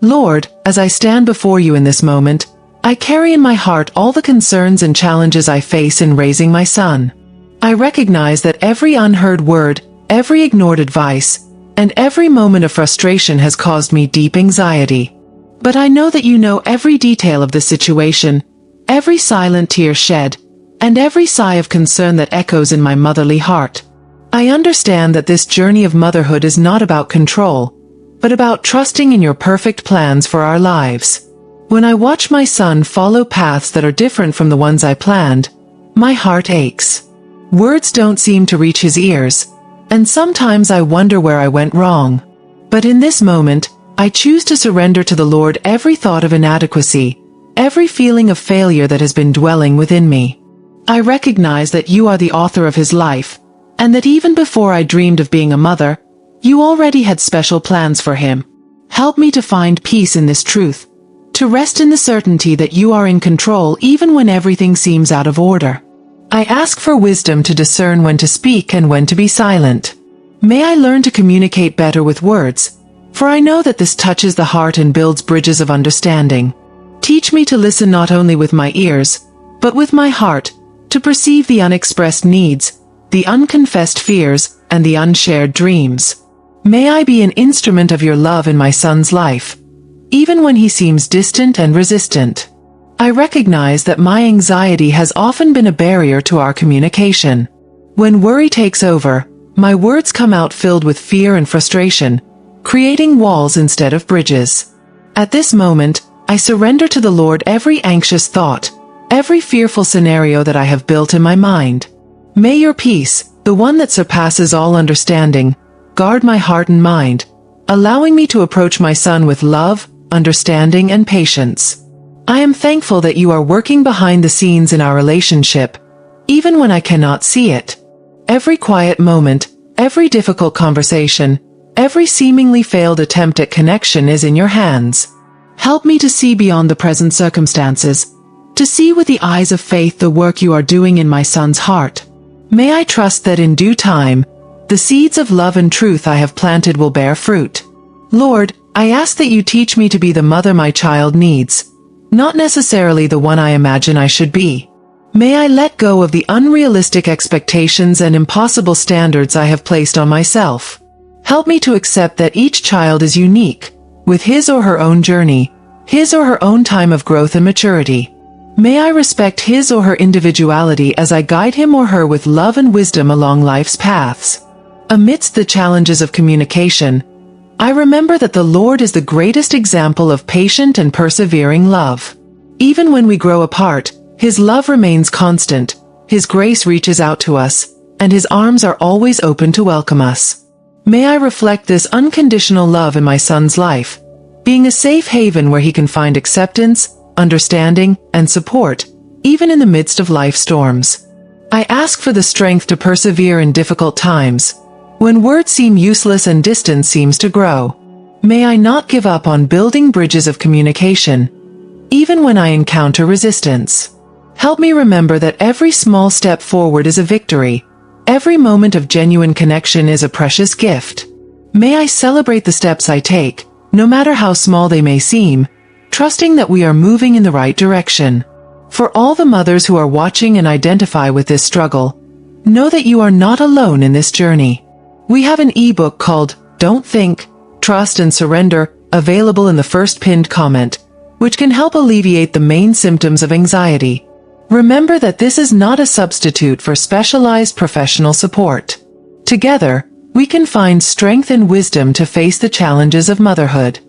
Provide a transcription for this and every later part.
Lord, as I stand before you in this moment, I carry in my heart all the concerns and challenges I face in raising my son. I recognize that every unheard word, every ignored advice, and every moment of frustration has caused me deep anxiety. But I know that you know every detail of the situation, every silent tear shed, and every sigh of concern that echoes in my motherly heart. I understand that this journey of motherhood is not about control, but about trusting in your perfect plans for our lives. When I watch my son follow paths that are different from the ones I planned, my heart aches. Words don't seem to reach his ears, and sometimes I wonder where I went wrong. But in this moment, I choose to surrender to the Lord every thought of inadequacy, every feeling of failure that has been dwelling within me. I recognize that you are the author of his life, and that even before I dreamed of being a mother, you already had special plans for him. Help me to find peace in this truth, to rest in the certainty that you are in control even when everything seems out of order. I ask for wisdom to discern when to speak and when to be silent. May I learn to communicate better with words, for I know that this touches the heart and builds bridges of understanding. Teach me to listen not only with my ears, but with my heart, to perceive the unexpressed needs, the unconfessed fears, and the unshared dreams. May I be an instrument of your love in my son's life, even when he seems distant and resistant. I recognize that my anxiety has often been a barrier to our communication. When worry takes over, my words come out filled with fear and frustration, creating walls instead of bridges. At this moment, I surrender to the Lord every anxious thought, every fearful scenario that I have built in my mind. May your peace, the one that surpasses all understanding, guard my heart and mind, allowing me to approach my son with love, understanding, and patience. I am thankful that you are working behind the scenes in our relationship, even when I cannot see it. Every quiet moment, every difficult conversation, every seemingly failed attempt at connection is in your hands. Help me to see beyond the present circumstances, to see with the eyes of faith the work you are doing in my son's heart. May I trust that in due time, the seeds of love and truth I have planted will bear fruit. Lord, I ask that you teach me to be the mother my child needs, not necessarily the one I imagine I should be. May I let go of the unrealistic expectations and impossible standards I have placed on myself. Help me to accept that each child is unique, with his or her own journey, his or her own time of growth and maturity. May I respect his or her individuality as I guide him or her with love and wisdom along life's paths. Amidst the challenges of communication, I remember that the Lord is the greatest example of patient and persevering love. Even when we grow apart, His love remains constant, His grace reaches out to us, and His arms are always open to welcome us. May I reflect this unconditional love in my son's life, being a safe haven where he can find acceptance, understanding, and support, even in the midst of life storms. I ask for the strength to persevere in difficult times, when words seem useless and distance seems to grow. May I not give up on building bridges of communication, even when I encounter resistance. Help me remember that every small step forward is a victory. Every moment of genuine connection is a precious gift. May I celebrate the steps I take, no matter how small they may seem, trusting that we are moving in the right direction. For all the mothers who are watching and identify with this struggle, know that you are not alone in this journey. We have an ebook called Don't Think, Trust and Surrender, available in the first pinned comment, which can help alleviate the main symptoms of anxiety. Remember that this is not a substitute for specialized professional support. Together, we can find strength and wisdom to face the challenges of motherhood.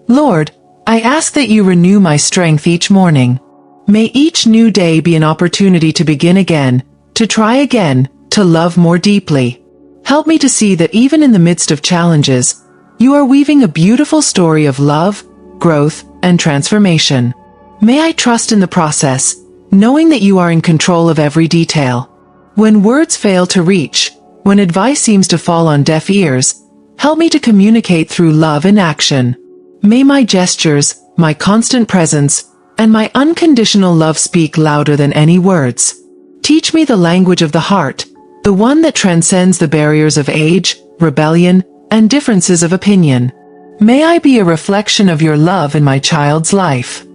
Lord, I ask that you renew my strength each morning. May each new day be an opportunity to begin again, to try again, to love more deeply. Help me to see that even in the midst of challenges, you are weaving a beautiful story of love, growth, and transformation. May I trust in the process, knowing that you are in control of every detail. When words fail to reach, when advice seems to fall on deaf ears, help me to communicate through love and action. May my gestures, my constant presence, and my unconditional love speak louder than any words. Teach me the language of the heart, the one that transcends the barriers of age, rebellion, and differences of opinion. May I be a reflection of your love in my child's life.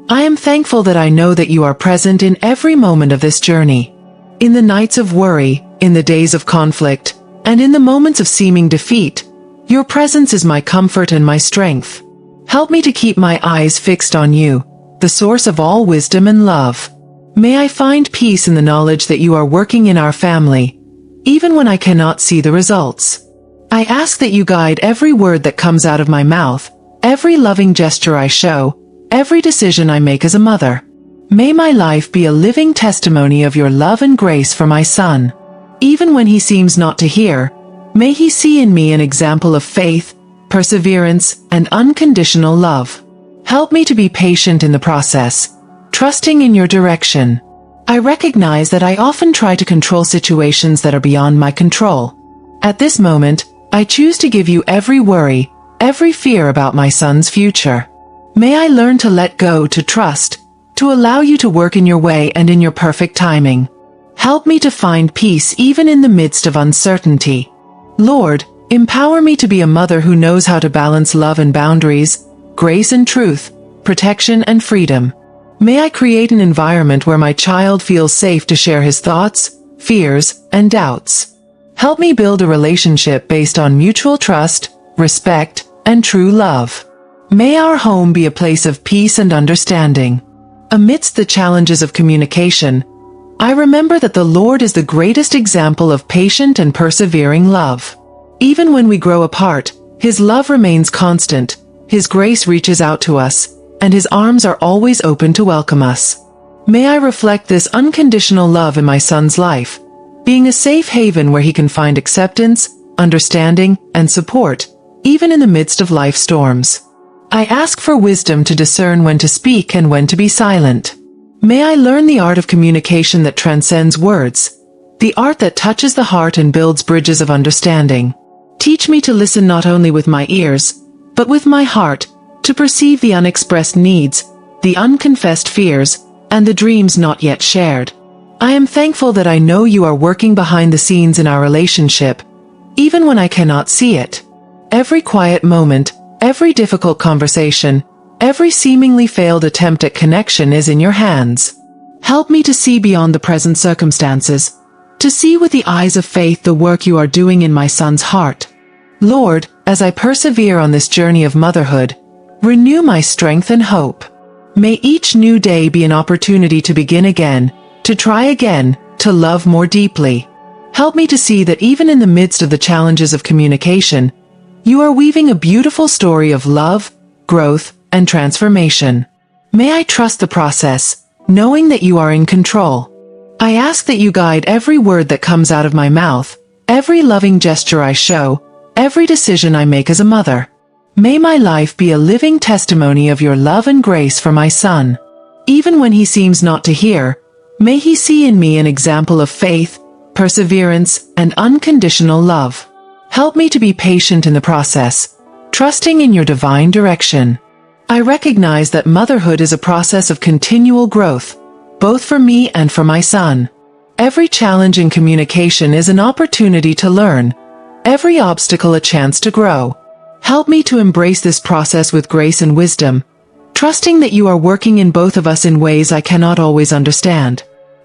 I am thankful that I know that you are present in every moment of this journey. In the nights of worry, in the days of conflict, and in the moments of seeming defeat, your presence is my comfort and my strength. Help me to keep my eyes fixed on you, the source of all wisdom and love. May I find peace in the knowledge that you are working in our family, even when I cannot see the results. I ask that you guide every word that comes out of my mouth, every loving gesture I show, every decision I make as a mother. May my life be a living testimony of your love and grace for my son. Even when he seems not to hear, may he see in me an example of faith, perseverance, and unconditional love. Help me to be patient in the process, trusting in your direction. I recognize that I often try to control situations that are beyond my control. At this moment, I choose to give you every worry, every fear about my son's future. May I learn to let go, to trust, to allow you to work in your way and in your perfect timing. Help me to find peace even in the midst of uncertainty. Lord, empower me to be a mother who knows how to balance love and boundaries, grace and truth, protection and freedom. May I create an environment where my child feels safe to share his thoughts, fears, and doubts. Help me build a relationship based on mutual trust, respect, and true love. May our home be a place of peace and understanding. Amidst the challenges of communication, I remember that the Lord is the greatest example of patient and persevering love. Even when we grow apart, His love remains constant, His grace reaches out to us, and His arms are always open to welcome us. May I reflect this unconditional love in my son's life, being a safe haven where he can find acceptance, understanding, and support, even in the midst of life storms. I ask for wisdom to discern when to speak and when to be silent. May I learn the art of communication that transcends words, the art that touches the heart and builds bridges of understanding. Teach me to listen not only with my ears, but with my heart, to perceive the unexpressed needs, the unconfessed fears, and the dreams not yet shared. I am thankful that I know you are working behind the scenes in our relationship, even when I cannot see it. Every quiet moment, every difficult conversation, every seemingly failed attempt at connection is in your hands. Help me to see beyond the present circumstances, to see with the eyes of faith the work you are doing in my son's heart. Lord, as I persevere on this journey of motherhood, renew my strength and hope. May each new day be an opportunity to begin again, to try again, to love more deeply. Help me to see that even in the midst of the challenges of communication, you are weaving a beautiful story of love, growth, and transformation. May I trust the process, knowing that you are in control. I ask that you guide every word that comes out of my mouth, every loving gesture I show, every decision I make as a mother. May my life be a living testimony of your love and grace for my son. Even when he seems not to hear, may he see in me an example of faith, perseverance, and unconditional love. Help me to be patient in the process, trusting in your divine direction. I recognize that motherhood is a process of continual growth, both for me and for my son. Every challenge in communication is an opportunity to learn, every obstacle a chance to grow. Help me to embrace this process with grace and wisdom, trusting that you are working in both of us in ways I cannot always understand.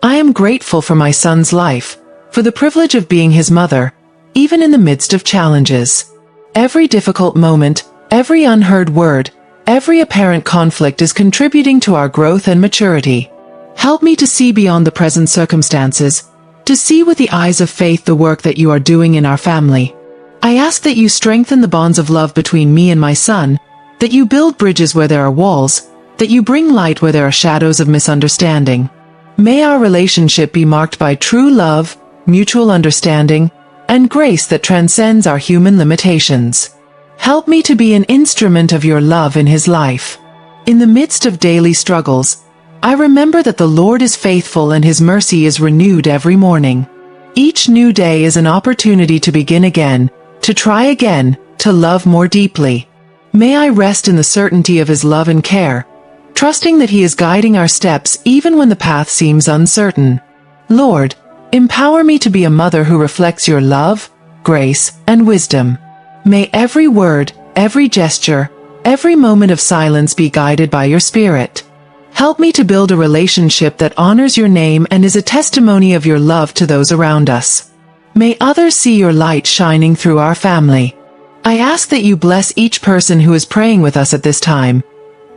I am grateful for my son's life, for the privilege of being his mother, even in the midst of challenges. Every difficult moment, every unheard word, every apparent conflict is contributing to our growth and maturity. Help me to see beyond the present circumstances, to see with the eyes of faith the work that you are doing in our family. I ask that you strengthen the bonds of love between me and my son, that you build bridges where there are walls, that you bring light where there are shadows of misunderstanding. May our relationship be marked by true love, mutual understanding, and grace that transcends our human limitations. Help me to be an instrument of your love in his life. In the midst of daily struggles, I remember that the Lord is faithful and his mercy is renewed every morning. Each new day is an opportunity to begin again, to try again, to love more deeply. May I rest in the certainty of his love and care, trusting that he is guiding our steps even when the path seems uncertain. Lord, empower me to be a mother who reflects your love, grace, and wisdom. May every word, every gesture, every moment of silence be guided by your Spirit. Help me to build a relationship that honors your name and is a testimony of your love to those around us. May others see your light shining through our family. I ask that you bless each person who is praying with us at this time,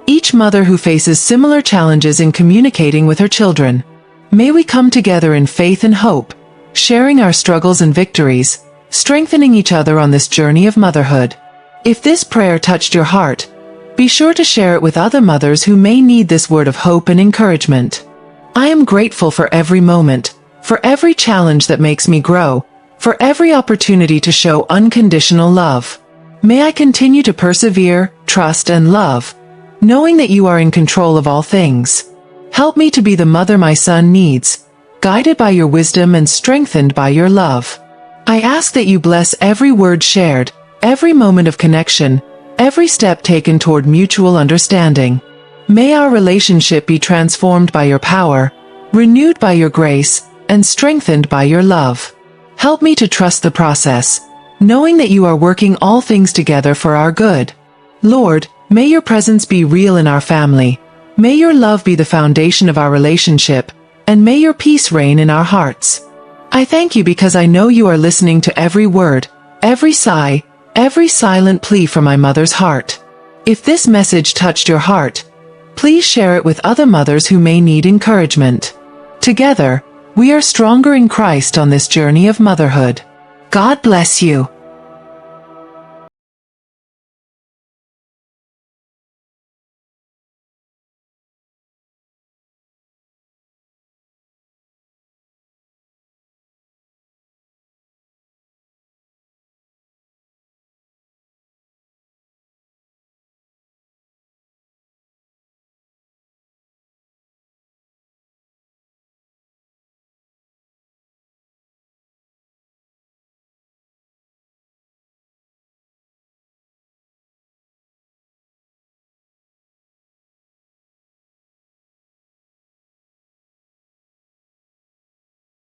each mother who faces similar challenges in communicating with her children. May we come together in faith and hope, sharing our struggles and victories, strengthening each other on this journey of motherhood. If this prayer touched your heart, be sure to share it with other mothers who may need this word of hope and encouragement. I am grateful for every moment, for every challenge that makes me grow, for every opportunity to show unconditional love. May I continue to persevere, trust, and love, knowing that you are in control of all things. Help me to be the mother my son needs, guided by your wisdom and strengthened by your love. I ask that you bless every word shared, every moment of connection, every step taken toward mutual understanding. May our relationship be transformed by your power, renewed by your grace, and strengthened by your love. Help me to trust the process, knowing that you are working all things together for our good. Lord, may your presence be real in our family. May your love be the foundation of our relationship, and may your peace reign in our hearts. I thank you because I know you are listening to every word, every sigh, every silent plea from my mother's heart. If this message touched your heart, please share it with other mothers who may need encouragement. Together, we are stronger in Christ on this journey of motherhood. God bless you.